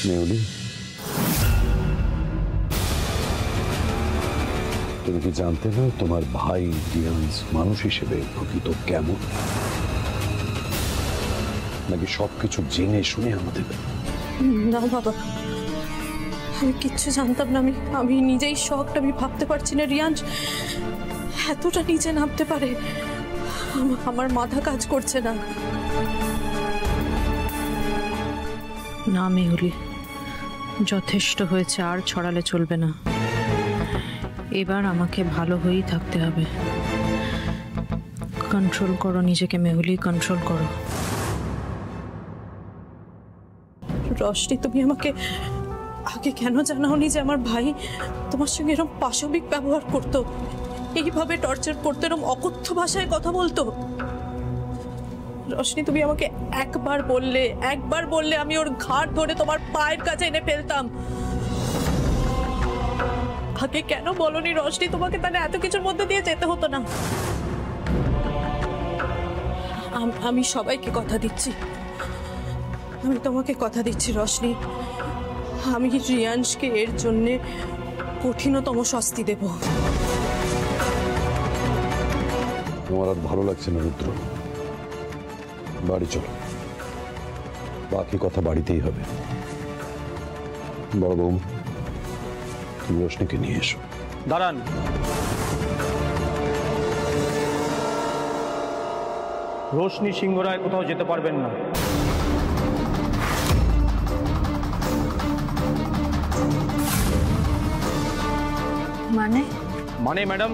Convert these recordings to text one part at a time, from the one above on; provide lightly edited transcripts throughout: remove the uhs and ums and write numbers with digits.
মেহুলি, তুমি কি জানতে না তোমার ভাই রিয়ান্স মানুষ হিসেবে প্রকৃত কেমন? নাকি সবকিছু জেনে শুনে আমাদের? না বাবা, আমি কিচ্ছু জানতাম না। আমি নিজেই শখটা, আমি ভাবতে পারছি না রিয়ান্স এতটা নিচে নামতে পারে। আমার মাথা কাজ করছে না। না মেহুলি, যথেষ্ট হয়েছে, আর ছড়ালে চলবে না। এবার আমাকে ভালো হয়েই থাকতে হবে। কন্ট্রোল করো নিজেকে মেহুলি, কন্ট্রোল করো। রশনি, তুমি আমাকে আগে কেন জানাওনি যে আমার ভাই তোমার সঙ্গে এরকম পাশবিক ব্যবহার করতো, এইভাবে টর্চার করতো, এরকম অকথ্য ভাষায় কথা বলতো? রশনি, তুমি আমাকে একবার বললে আমি ওর ঘাড় ধরে তোমার পায়ের কাছে এনে ফেলতাম। আগে কেন বলনি রশনি? তোমাকে তাহলে এত কিছুর মধ্যে দিয়ে যেতে হতো না। আমি সবাইকে কথা দিচ্ছি, আমি তোমাকে কথা দিচ্ছি রশনি, আমি রিয়ান্সকে এর জন্যে কঠিনতম শাস্তি দেব। তোমার আর ভালো লাগছে না রুদ্র, বাড়ি চলো, বাকি কথা বাড়িতেই হবে। বড় বউ, তুমি রোশনিকে নিয়ে এসো। দাঁড়ান, রোশনি সিংহরায় কোথাও যেতে পারবেন না। মানে ম্যাডাম,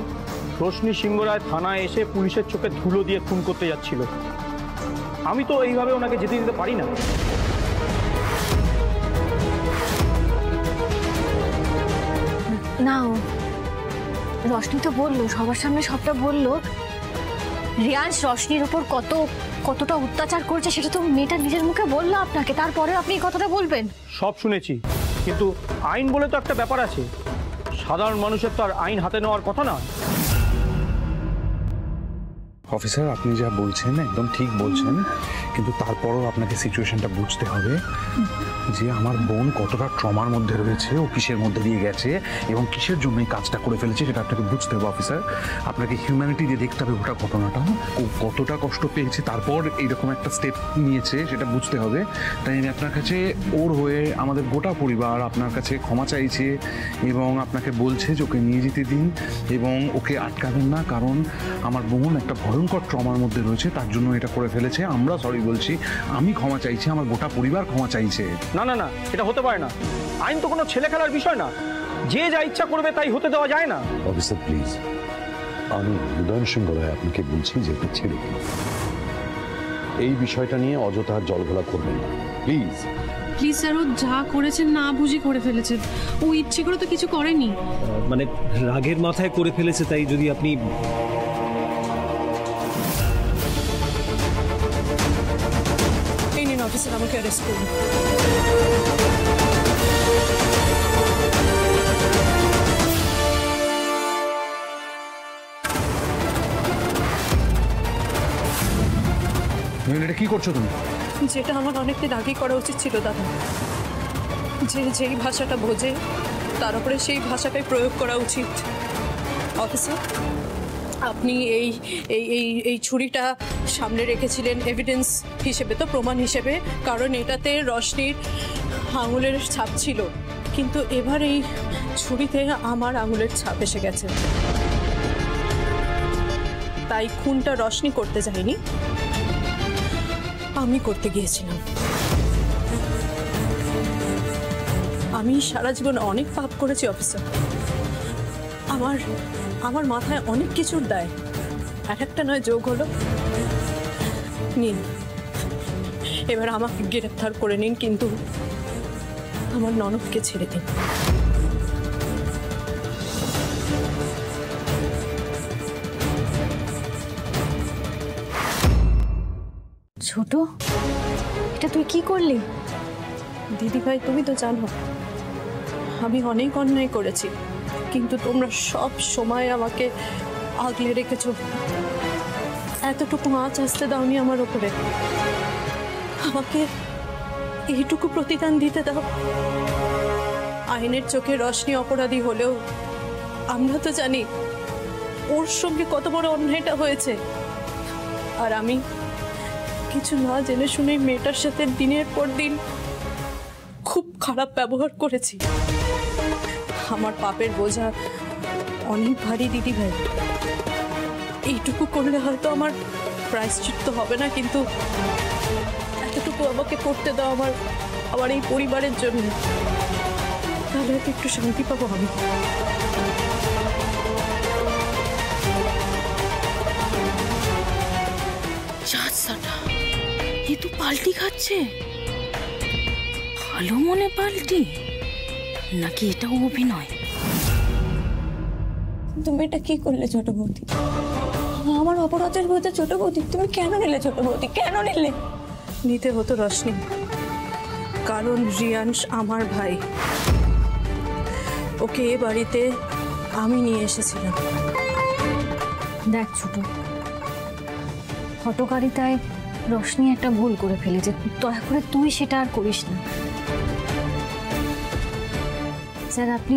রোশনি সিংহরায় থানায় এসে পুলিশের চোখে ধুলো দিয়ে খুন করতে যাচ্ছিল। আমি তো এইভাবে ওনাকে যেতে দিতে পারি না। না, রশনি তো বললো, সবার সামনে সবটা বললো। রিয়ান্স রশনির উপর কতটা অত্যাচার করছে সেটা তো মেয়েটা নিজের মুখে বললো আপনাকে, তারপরে আপনি এই কথাটা বলবেন? সব শুনেছি, কিন্তু আইন বলে তো একটা ব্যাপার আছে। সাধারণ মানুষের তো আর আইন হাতে নেওয়ার কথা না। অফিসার, আপনি যা বলছেন একদম ঠিক বলছেন, কিন্তু তারপরও আপনাকে সিচুয়েশনটা বুঝতে হবে যে আমার বোন কতটা ট্রমার মধ্যে রয়েছে, ও কিসের মধ্যে দিয়ে গেছে এবং কিসের জন্য এই কাজটা করে ফেলেছে সেটা আপনাকে বুঝতে হবে। অফিসার, আপনাকে হিউম্যানিটি দিয়ে দেখতে হবে ওটা ঘটনাটা, ও কতটা কষ্ট পেয়েছে তারপর এইরকম একটা স্টেপ নিয়েছে সেটা বুঝতে হবে। তাই আমি আপনার কাছে ওর হয়ে আমাদের গোটা পরিবার আপনার কাছে ক্ষমা চাইছে এবং আপনাকে বলছে যে ওকে নিয়ে যেতে দিন এবং ওকে আটকাবেন না, কারণ আমার বোন একটা ভয়ঙ্কর ট্রমার মধ্যে রয়েছে, তার জন্য এটা করে ফেলেছে। আমরা সরি বলছি, আমি ক্ষমা চাইছি, আমার গোটা পরিবার ক্ষমা চাইছে। না না না, এটা হতে পারে না। আইন তো কোনো ছেলে খেলার বিষয় না, যে যা ইচ্ছা করবে তাই হতে দেওয়া যায় না। অফিসার প্লিজ, আমি উদয়ন সিংহ রায় আপনাকে বলছি যে এটা ছেড়ে দিন। এই বিষয়টা নিয়ে অযথা জলঘোলা করবেন না প্লিজ। প্লিজ স্যার, ও যা করেছেন না বুঝি করে ফেলেছে, ও ইচ্ছে করে তো কিছু করেনি। মানে রাগের মাথায় করে ফেলেছে, তাই যদি আপনি অফিসার আমাকে অ্যারেস্ট করুন। এটা কি করছো তুমি? যেটা আমার অনেকদিন আগে করা উচিত ছিল দাদা। যেই ভাষাটা বোঝে তার উপরে সেই ভাষাটাই প্রয়োগ করা উচিত। অফিসার, আপনি এই এই এই এই ছুরিটা সামনে রেখেছিলেন এভিডেন্স হিসেবে, তো প্রমাণ হিসেবে, কারণ এটাতে রশনির আঙুলের ছাপ ছিল, কিন্তু এবার এই ছুরিতে আমার আঙুলের ছাপ এসে গেছে। তাই খুনটা রশনি করতে যায়নি, আমি করতে গিয়েছিলাম। আমি সারা জীবন অনেক পাপ করেছি অফিসার, আমার মাথায় অনেক কিছুর দায়, এক একটা নয় যোগ হলো। নিন, এবার আমাকে গ্রেফতার করে নিন, কিন্তু আমার ননদকে ছেড়ে দিন। ছোট, এটা তুই কি করলি? দিদি ভাই, তুমি তো জানো আমি অনেক অন্যায় করেছি, কিন্তু তোমরা সব সময় আমাকে আগলে রেখেছো। এতটুকু আঁচ আসতে দাওনি আমার ওপরে। এইটুকু প্রতিদান দিতে দাও। আইনের চোখে রশনি অপরাধী হলেও আমরা তো জানি ওর সঙ্গে কত বড় অন্যায়টা হয়েছে। আর আমি কিছু না জেনে শুনে মেয়েটার সাথে দিনের পর দিন খুব খারাপ ব্যবহার করেছি। আমার পাপের বোঝা অনেক ভারী দিদি ভাই। এইটুকু করলে হয়তো আমার প্রায়শ্চিত্ত হবে না, কিন্তু এতটুকু আমাকে করতে দাও আমার এই পরিবারের জন্য, তাহলে হয়তো একটু শান্তি পাবো আমি। এ তো পাল্টি খাচ্ছে। ভালো মনে পাল্টি নাকি এটাও অভিনয়? তুমি এটা কি করলে ছোট বৌদি? আমার অপরাধের বলতে ছোট বৌদি তুমি কেন নিলে? ছোট বৌদি কেন নিলে? নিতে হতো রশনি, কারণ রিয়াংশ আমার ভাই। ওকে এ বাড়িতে আমি নিয়ে এসেছিলাম। দেখ ছোট, হটকারিতায় রশনি একটা ভুল করে ফেলেছে, দয়া করে তুই সেটা আর করিস না। স্যার, আপনি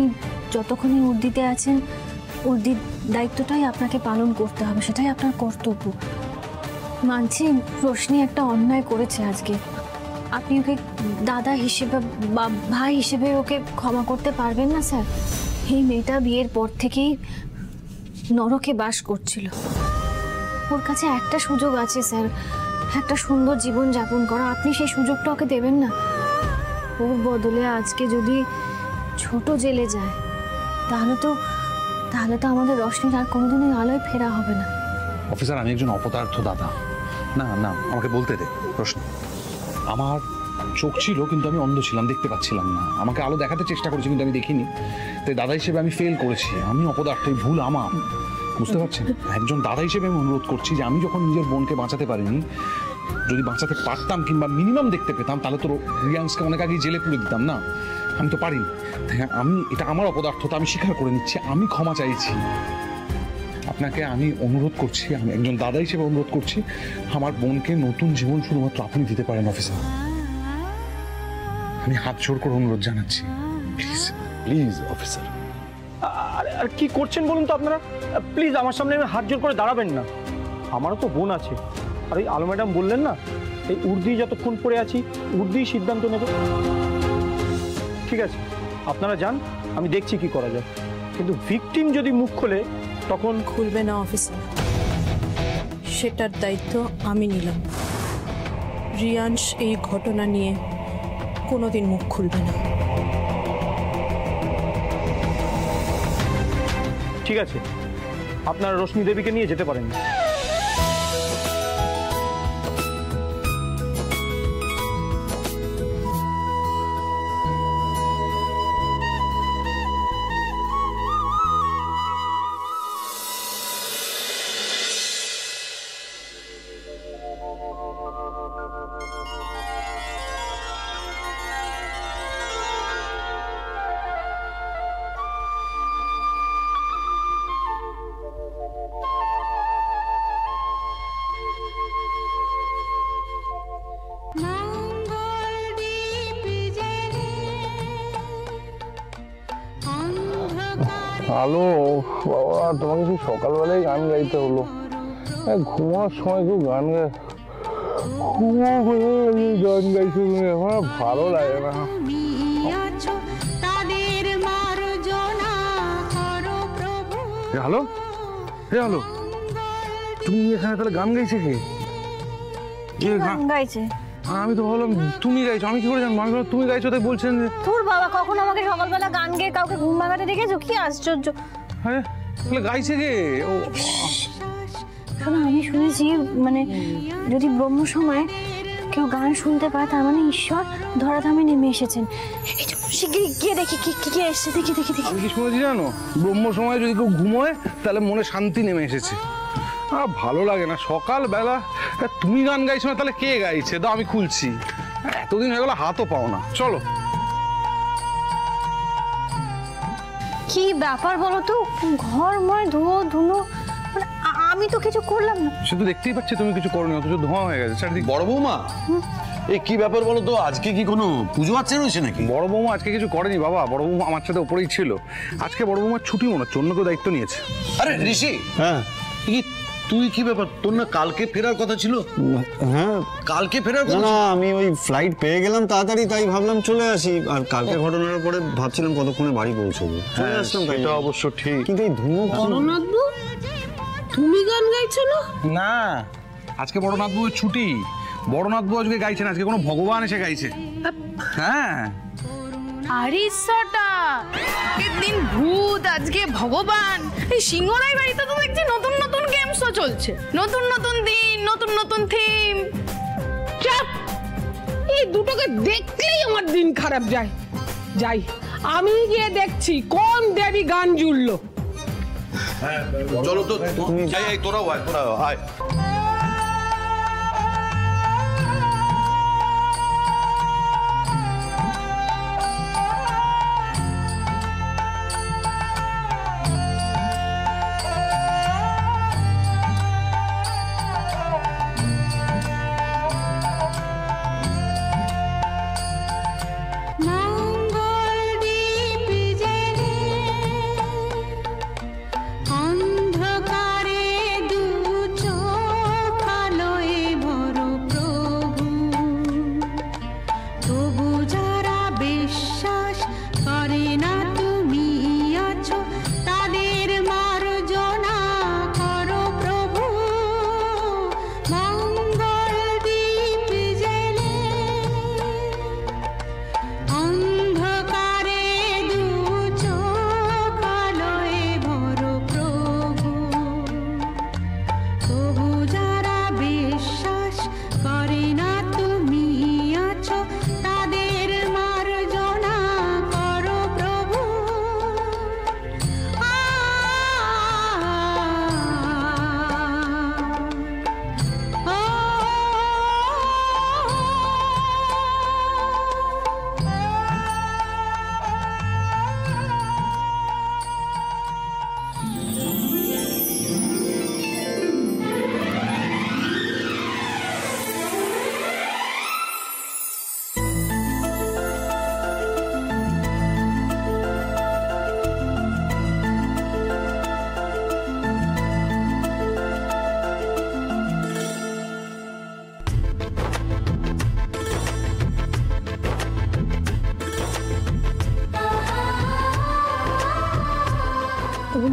যতক্ষণই উর্দিতে আছেন উর্দির দায়িত্বটাই আপনাকে পালন করতে হবে, সেটাই আপনার কর্তব্য। মানছি রশনি একটা অন্যায় করেছে আজকে, আপনি ওকে দাদা হিসেবে বা ভাই হিসেবে ওকে ক্ষমা করতে পারবেন না স্যার? এই মেয়েটা বিয়ের পর থেকেই নরকে বাস করছিল। ওর কাছে একটা সুযোগ আছে স্যার, একটা সুন্দর জীবন যাপন করা। আপনি সেই সুযোগটা ওকে দেবেন না? ওর বদলে আজকে যদি ছোট জেলে যায় তাহলে তো আমাদের রশনির আর কোনোদিনই আলোয় ফেরা হবে না। অফিসার, আমি একজন অপদার্থ দাদা। না না, আমাকে বলতে দে রশনি। আমার চোখ ছিল কিন্তু আমি অন্ধ ছিলাম, দেখতে পাচ্ছিলাম না। আমাকে আলো দেখাতে চেষ্টা করেছি কিন্তু আমি দেখিনি, তাই দাদা হিসেবে আমি ফেল করেছি। আমি অপদার্থ, এই ভুল আমার, বুঝতে পারছেন? একজন দাদা হিসেবে আমি অনুরোধ করছি যে আমি যখন নিজের বোনকে বাঁচাতে পারিনি, যদি বাঁচাতে পারতাম কিংবা মিনিমাম দেখতে পেতাম, তাহলে তো রিয়াংশকে অনেক আগেই জেলে পুরে দিতাম না। আমি তো পারিনি, তাই এটা আমার অপদার্থতা, আমি স্বীকার করে নিচ্ছি, আমি ক্ষমা চাইছি। আপনাকে আমি অনুরোধ করছি, আমি একজন দাদা হিসেবে অনুরোধ করছি, আমার বোনকে নতুন জীবন শুধুমাত্র আপনি দিতে পারেন অফিসার। আমি হাত জোড় করে অনুরোধ জানাচ্ছি, প্লিজ প্লিজ অফিসার। আর কি করছেন বলুন তো আপনারা? প্লিজ আমার সামনে হাত জোর করে দাঁড়াবেন না। আমারও তো বোন আছে। আর এই আলো ম্যাডাম বললেন না, এই উর্দি যতক্ষণ পড়ে আছি উর্দি সিদ্ধান্ত নেবে। ঠিক আছে, আপনারা যান, আমি দেখছি কি করা যায়। কিন্তু ভিকটিম যদি মুখ খোলে তখন খুলবে না অফিসার, সেটার দায়িত্ব আমি নিলাম। রিয়াংশ এই ঘটনা নিয়ে কোনোদিন মুখ খুলবে না। ঠিক আছে, আপনারা রশ্মি দেবীকে নিয়ে যেতে পারেন। হ্যালো বাবা, তোমাকে কি সকালবেলায় গান গাইতে হলো? ঘুমানোর সময় কেউ গান গায়? গান গাইছো তুমি, এখন ভালো লাগে না। হ্যালো হ্যালো, তুমি এখানে তাহলে গান গাইছে কে? গান গাইছে? আমি তো ভাবলাম তুমি গাইছো, আমি কি করে জানবো? আমি তুমি গাইছো তাই বলছেন যে। তোর বাবা কখন আমাকে সকালবেলা গান গেয়ে কাউকে ঘুম ভাঙাতে দেখেছো? কি আশ্চর্য! হ্যাঁ, তাহলে গাইছে কে? ও শোনো, আমি শুনেছি মানে যদি ব্রহ্ম সময় কেউ গান শুনতে পায় তার মানে ঈশ্বর ধরাধামে নেমে এসেছেন। শিগগিরই গিয়ে দেখি কি এসছে। দেখি দেখি দেখি। আমি কি শুনেছি জানো? ব্রহ্ম সময় যদি কেউ ঘুমোয় তাহলে মনে শান্তি নেমে এসেছে। ভালো লাগে না সকালবেলা তুমি গান গাইছো না, তাহলে কে গাইছে? দাও আমি খুলছি, এতদিন হয়ে গেল হাতও পাও না। চলো। কি ব্যাপার বলো তো? ঘরময় ধুনো, মানে আমি তো কিছু করলাম না। সে তো দেখতেই পাচ্ছি তুমি কিছু করোনি, অথচ ধোঁয়া হয়ে গেছে চারিদিকে। বড় বৌমা, এই কি ব্যাপার বলো তো, আজকে কি কোনো পুজো আছে রয়েছে নাকি? বড় বৌমা আজকে কিছু করেনি বাবা, বড় বৌমা আমার সাথে উপরেই ছিল। আজকে বড় বৌমার ছুটি মনে হচ্ছে, অন্য কেউ দায়িত্ব নিয়েছে। আরে ঋষি, হ্যাঁ তুই কি ব্যাপার, তোর না কালকে ফেরার কথা ছিল? হ্যাঁ কালকে ফেরার কথা? না আমি ওই ফ্লাইট পেয়ে গেলাম তাড়াতাড়ি, তাই ভাবলাম চলে আসি। আর কালকে ঘটনার পরে ভাবছিলাম কতক্ষণে বাড়ি পৌঁছবো, চলে আসলাম। এটা অবশ্য ঠিক, কিন্তু এই ধুমো তুমি গান গাইছো না? না, আজকে বড়নাথ বউয়ের ছুটি। বড়নাথ বউ আজকে গাইছেন, আজকে কোনো ভগবান এসে গাইছে। হ্যাঁ আরে সটা দিন ভূত, আজকে ভগবান। এই সিংহরাই বাড়িতে তো দেখছি নতুন নতুন গেম শো চলছে, নতুন নতুন দিন, নতুন নতুন থিম। চাপ, এই দুটোকে দেখলেই আমার দিন খারাপ যায়। যাই আমি গিয়ে দেখছি কোন দেবী গান জুড়লো। চলো তো, তোরাও আয়।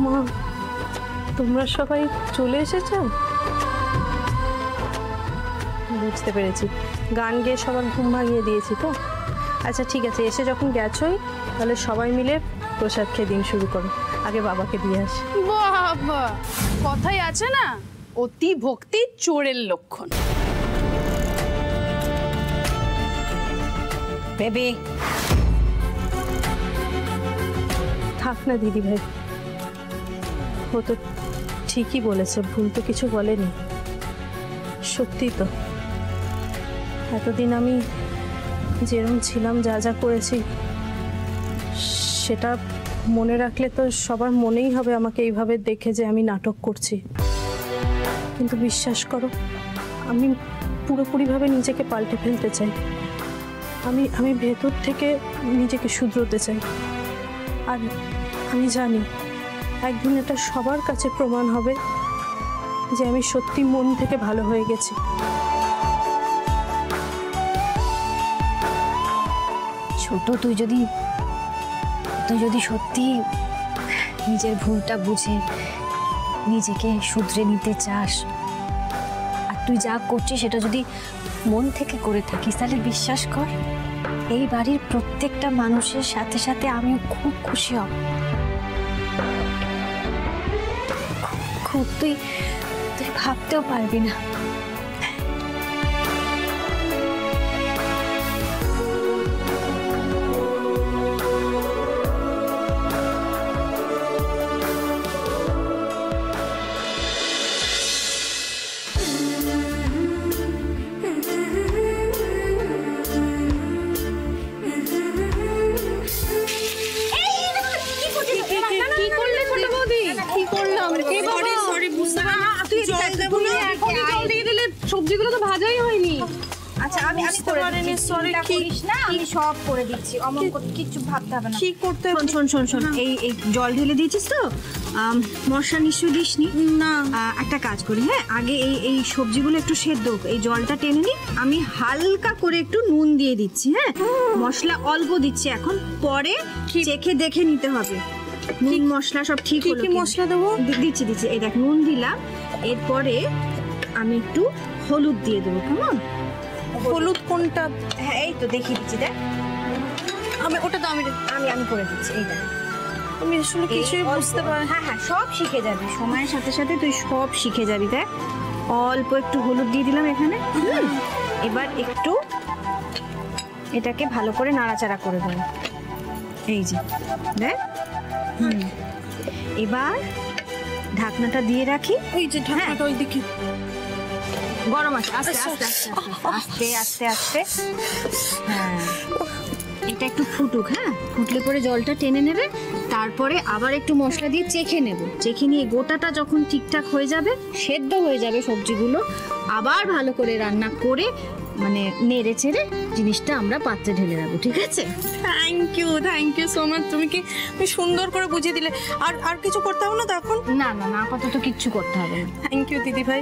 মা, তোমরা সবাই চলে এসেছো? বুঝতে পেরেছি, গান গেয়ে সবার ঘুম ভাঙিয়ে দিয়েছি তো। আচ্ছা ঠিক আছে, এসে যখন গেছোই তাহলে সবাই মিলে প্রসাদ খেয়ে দিন শুরু করো। আগে বাবাকে দিয়ে আসি। বাবা, কথাই আছে না, অতি ভক্তি চোরের লক্ষণ। বেবি থাক না দিদি ভাই, ও তো ঠিকই বলেছে, ভুল তো কিছু বলেনি। সত্যি তো, এতদিন আমি যেরকম ছিলাম, যা যা করেছি সেটা মনে রাখলে তো সবার মনেই হবে আমাকে এইভাবে দেখে যে আমি নাটক করছি। কিন্তু বিশ্বাস করো, আমি পুরোপুরিভাবে নিজেকে পাল্টে ফেলতে চাই। আমি ভেতর থেকে নিজেকে শুধরোতে চাই। আর আমি জানি একদিন এটা সবার কাছে প্রমাণ হবে যে আমি সত্যি মন থেকে ভালো হয়ে গেছি। ছোট, তুই যদি সত্যি নিজের ভুলটা বুঝে নিজেকে শুধরে নিতে চাস, আর তুই যা করছিস সেটা যদি মন থেকে করে থাকিস, তাহলে বিশ্বাস কর এই বাড়ির প্রত্যেকটা মানুষের সাথে সাথে আমিও খুব খুশি হব। খুব, তুই ভাবতেও পারবি না। কি করলাম? বুঝতে পারিনি, সরি। কি না, আমি সব করে দিচ্ছি, অমন কিছু ভাবতে হবে না। কি করতে হবে? শোন, এই জল ঢেলে দিয়েছিস তো, মশলা নিশ্চয়ই দিসনি না। একটা কাজ করি, হ্যাঁ, আগে এই সবজিগুলো একটু সেদ্ধ, এই জলটা টেনে নি, আমি হালকা করে একটু নুন দিয়ে দিচ্ছি, হ্যাঁ, মশলা অল্প দিচ্ছি এখন, পরে চেখে দেখে নিতে হবে নুন মশলা সব ঠিক হলো। কি মশলা দেবো? দিচ্ছি, এই দেখ নুন দিলাম, এরপরে আমি একটু হলুদ দিয়ে দেবো, কেমন? হলুদ কোনটা? হ্যাঁ, এই তো দেখিয়ে দিচ্ছি, দেখ ওটা তো আমি করে দিচ্ছি, এই দেখ। আমি আসলে কিছুই বুঝতে পারি। হ্যাঁ, সব শিখে যাবি, সময়ের সাথে সাথে তুই সব শিখে যাবি। দেখ অল্প একটু হলুদ দিয়ে দিলাম এখানে, এবার একটু এটাকে ভালো করে নাড়াচাড়া করে দেবো, এই যে দেখ। এবার ঢাকনাটা দিয়ে রাখি, ওই যে ঢাকনাটা ওইদিকে গরম আছে, আস্তে আস্তে। হ্যাঁ, এটা একটু ফুটুক, হ্যাঁ, ফুটলে পরে জলটা টেনে নেবে, তারপরে আবার একটু মশলা দিয়ে চেখে নেব, চেখে নিয়ে গোটাটা যখন ঠিকঠাক হয়ে যাবে, সেদ্ধ হয়ে যাবে সবজিগুলো, আবার ভালো করে রান্না করে মানে নেড়ে চেড়ে জিনিসটা আমরা পাত্রে ঢেলে রাখবো, ঠিক আছে? Thank you so much. তুমি সুন্দর করে বুঝিয়ে দিলে। আর কিছু করতে হবে না তো এখন? না, আপাতত কিচ্ছু করতে হবে না। থ্যাংক ইউ দিদি ভাই।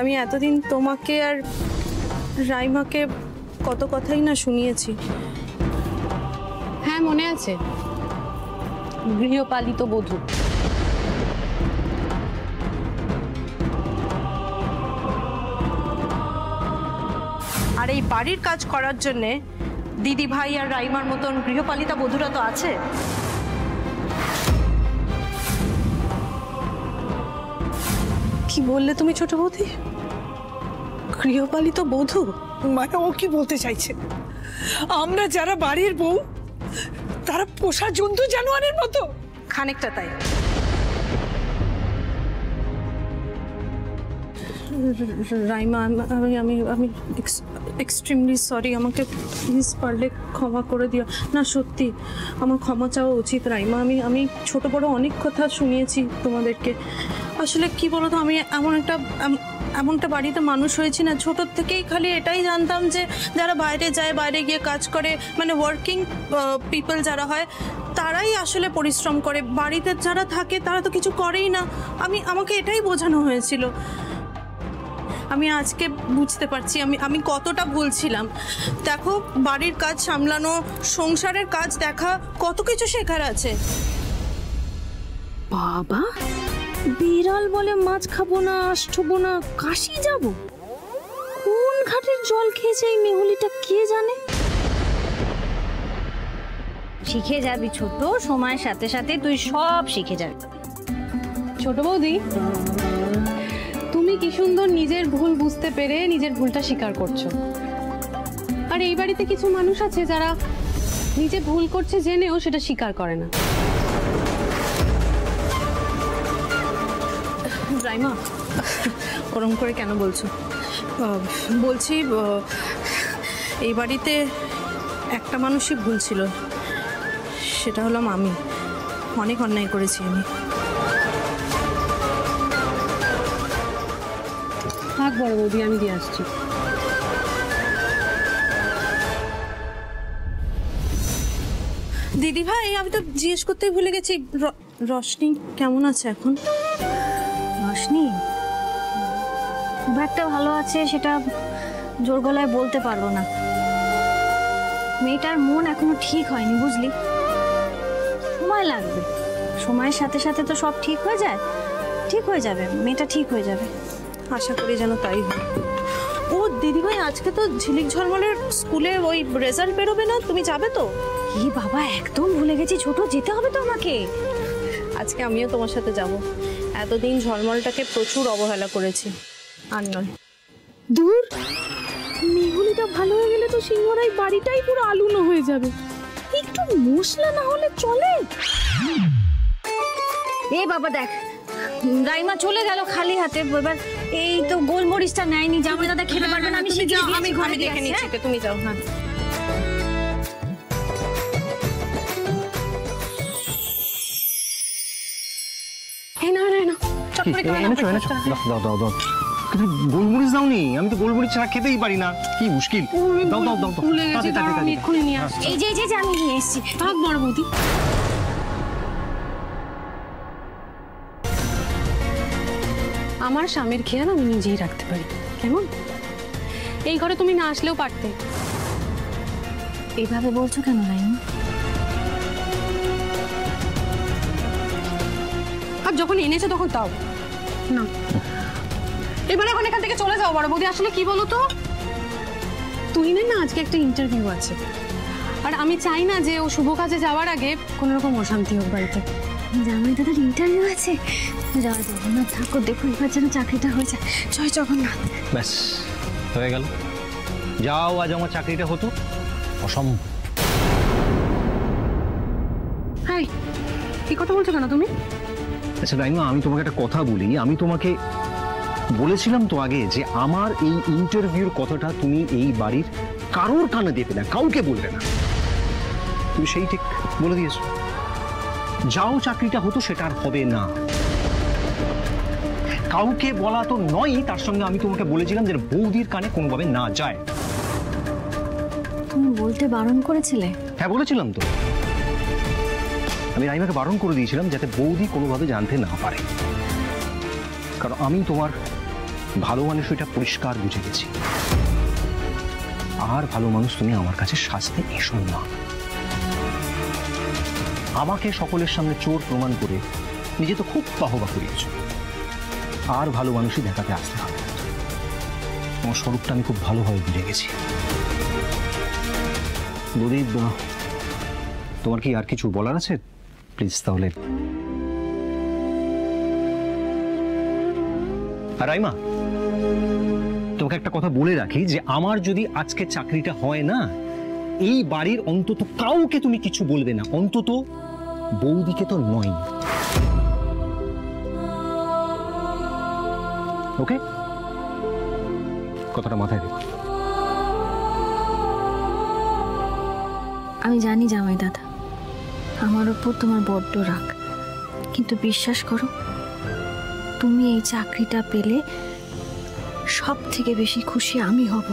আমি এতদিন তোমাকে আর রাইমাকে কত কথাই না শুনিয়েছি। হ্যাঁ, মনে আছে, গৃহপালিত বধূ। আর এই বাড়ির কাজ করার জন্যে দিদি ভাই আর রাইমার মতন গৃহপালিতা বধূরা তো আছে। কি বললে তুমি ছোট বৌদি? গৃহপালিত বধূ মানে ও কি বলতে চাইছে? আমরা যারা বাড়ির বউ, তারা পোষা জন্তু জানোয়ারের মতো? খানিকটা তাই। রাইমা, আমি এক্সট্রিমলি সরি, আমাকে প্লিজ পারলে ক্ষমা করে দিও না। সত্যি আমার ক্ষমা চাওয়া উচিত রাইমা। আমি ছোট বড় অনেক কথা শুনিয়েছি তোমাদেরকে। আসলে কি বলো তো, আমি এমনটা বাড়িতে মানুষ হয়েছি না, ছোটোর থেকেই খালি এটাই জানতাম যে যারা বাইরে যায়, বাইরে গিয়ে কাজ করে, মানে ওয়ার্কিং পিপল যারা হয় তারাই আসলে পরিশ্রম করে, বাড়িতে যারা থাকে তারা তো কিছু করেই না। আমাকে এটাই বোঝানো হয়েছিল। আমি আজকে বুঝতে পারছি আমি কতটা ভুল ছিলাম। দেখো, বাড়ির কাজ সামলানো, সংসারের কাজ দেখা, কত কিছু শেখার আছে। বাবা, বিড়াল বলে মাছ খাবো না, আষ্টবো না, কাশি যাব? কোন ঘাটের জল খেয়েছে এই মেহুলিটা কে জানে? শিখে যাবি ছোট, সময়ের সাথে সাথে তুই সব শিখে যাবি। ছোট বৌদি, তুমি কি সুন্দর নিজের ভুল বুঝতে পেরে নিজের ভুলটা স্বীকার করছো। আর এই বাড়িতে কিছু মানুষ আছে যারা নিজে ভুল করছে জেনেও সেটা স্বীকার করে না। রাইমা, ওরম করে কেন বলছো? বলছি এই বাড়িতে একটা মানুষই ভুল ছিল, সেটা হলাম আমি। অনেক অন্যায় করেছি আমি। থাক বড় বৌদি, আমি দিয়ে আসছি। দিদি ভাই, আমি তো জিজ্ঞেস করতেই ভুলে গেছি, রশনি কেমন আছে এখন? রশনি খুব একটা ভালো আছে সেটা জোর গলায় বলতে পারবো না। মেয়েটার মন এখনো ঠিক হয়নি, বুঝলি, সময় লাগবে। সময়ের সাথে সাথে তো সব ঠিক হয়ে যায়, ঠিক হয়ে যাবে, মেয়েটা ঠিক হয়ে যাবে, আশা করি যেন তাই হয়। ও দিদিভাই, আজকে তো ঝিলিক ঝলমলের স্কুলে ওই রেজাল্ট বেরোবে না, তুমি যাবে তো? কি বাবা, একদম ভুলে গেছি ছোট, যেতে হবে তো আমাকে। আজকে আমিও তোমার সাথে যাব। এতদিন ঝলমলটাকে প্রচুর অবহেলা করেছি। আর নয়, দূর, মেহুলিটা ভালো হয়ে গেলে তো সিংহরাই বাড়িটাই পুরো আলুনো হয়ে যাবে। একটু মশলা না হলে চলে? এ বাবা দেখ, রাইমা চলে গেল খালি হাতে। এবার এই তো গোলমরিচটা নেয়নি, জামাই দাদা খেতে পারবে না। আমি ঘরে দেখে নিচ্ছি, তুমি যাও। হ্যাঁ, দাও। তুমি গোলমরিচ দাওনি? আমি তো গোলমরিচ ছাড়া খেতেই পারি না, কি মুশকিল। দাও দাও দাও, ভুলে গেছি, আমি এক্ষুনি নিয়ে আসছি। এই যে আমি নিয়ে এসেছি। থাক বড় বৌদি। আমার স্বামীর খেয়াল আমি নিজেই রাখতে পারি, কেমন? এই ঘরে তুমি না আসলেও পারতে। এভাবে বলছো কেন রাইমা? আর যখন এনেছো তখন তাও না। এবার এখন এখান থেকে চলে যাও বড় বৌদি। আসলে কি বলো তো, তুই না আজকে একটা ইন্টারভিউ আছে, আর আমি চাই না যে ও শুভ কাজে যাওয়ার আগে কোনো রকম অশান্তি হোক বাড়িতে। জামাই দাদার ইন্টারভিউ আছে? জয় জগন্নাথ ঠাকুর, দেখুন এবার যেন চাকরিটা হয়ে যায়। জয় জগন্নাথ। ব্যাস হয়ে গেল, যাও, আজ আমার চাকরিটা হতো। অসম্ভব। হাই, কি কথা বলছো কেন তুমি? আচ্ছা রাইমা, আমি তোমাকে একটা কথা বলি। আমি তোমাকে বলেছিলাম তো আগে যে আমার এই ইন্টারভিউর কথাটা তুমি এই বাড়ির কারোর কানে দেবে না, কাউকে বলবে না। তুমি সেই ঠিক বলে দিয়েছো। যাও চাকরিটা হতো, সেটা আর হবে না। কাউকে বলা তো নয়, তার সঙ্গে আমি তোমাকে বলেছিলাম যে বৌদির কানে কোনোভাবে না যায়। তুমি বলতে বারণ করেছিলে? হ্যাঁ বলেছিলাম তো। আমি রাইমাকে বারণ করে দিয়েছিলাম যাতে বৌদি কোনোভাবে জানতে না পারে, কারণ আমি তোমার ভালো মানুষ এটা পরিষ্কার বুঝে গেছি। আর ভালো মানুষ তুমি আমার কাছে সাজতে এসো না। আমাকে সকলের সামনে চোর প্রমাণ করে নিজে তো খুব বাহবা করিয়েছ। আর ভালো মানুষই দেখাতে আসতে হবে। তোমার স্বরূপটা আমি খুব ভালোভাবে বুঝে গেছি। বৌদি, তোমার কি আর কিছু বলার আছে? প্লিজ তাহলে। আর রাইমা, তোমাকে একটা কথা বলে রাখি যে আমার যদি আজকে চাকরিটা হয় না, এই বাড়ির অন্তত কাউকে তুমি কিছু বলবে না, অন্তত বৌদিকে তো নয়। ওকে, কথাটা মাথায় রেখো। আমি জানি জামাই দাদা, আমার উপর তোমার বড্ড রাগ, কিন্তু বিশ্বাস করো, তুমি এই চাকরিটা পেলে সব থেকে বেশি খুশি আমি হব।